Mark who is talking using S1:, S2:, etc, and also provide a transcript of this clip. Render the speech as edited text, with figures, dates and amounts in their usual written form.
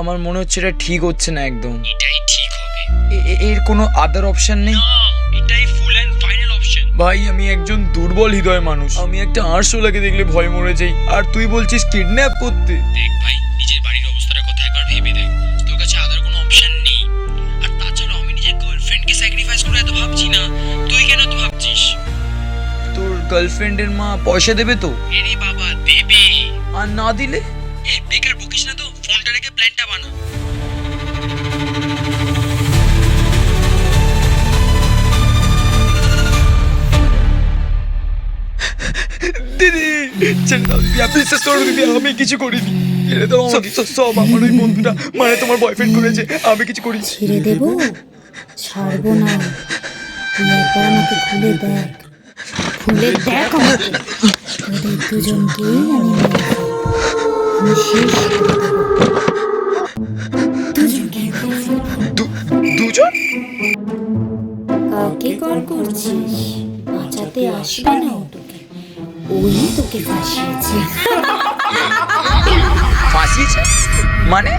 S1: আমার মনে হচ্ছে এটা ঠিক হচ্ছে না একদম।
S2: এটাই ঠিক হবে।
S1: এর কোনো আদার অপশন নেই?
S2: না, এটাই ফুল এন্ড ফাইনাল অপশন।
S1: ভাই আমি একজন দুর্বল হৃদয় মানুষ, আমি একটা আরশোলাকে দেখলে ভয় মরে যাই, আর তুই বলছিস কিডন্যাপ করতে?
S2: দেখ ভাই, নিজের বাড়ির অবস্থাটার কথা একবার ভেবে দেখ। তোর কাছে আদার কোনো অপশন নেই। আর তাছাড়া আমি নিজের গার্লফ্রেন্ডকে স্যাক্রিফাইস করে এত ভাবছি না, তুই কেন তো ভাবছিস?
S1: তোর গার্লফ্রেন্ডের মা পয়সা দেবে তো?
S2: এরে বাবা, দেবে।
S1: আর না দিলে?
S2: এই বেকার বকিস না তো, ফোনটা রেখে প্ল্যানটা বানা।
S1: দিদি ছেড়ে দাও দিদি, আপনি বিশ্বাস করো দিদি, আমি কিছু করিনি। ছেড়ে দাও আমাকে, সব আমার ওই বন্ধুটা মানে তোমার বয়ফ্রেন্ড করেছে, আমি কিছু করিনি।
S3: ছেড়ে দেব? ছাড়বো না। তুই একবার আমাকে খুলে দেখ, খুলে দেখ আমাকে। তোদের দুজনকেই আমি মেরে ফেলবো। আমি শেষ করে দেবো। দুজনকে মেরে ফেলবো।
S1: দুজন?
S3: কাকে কল করছিস? বাঁচাতে আসবে না ও তোকে, ওই তোকে ফাঁসিয়েছে।
S1: ফাঁসিয়েছে মানে?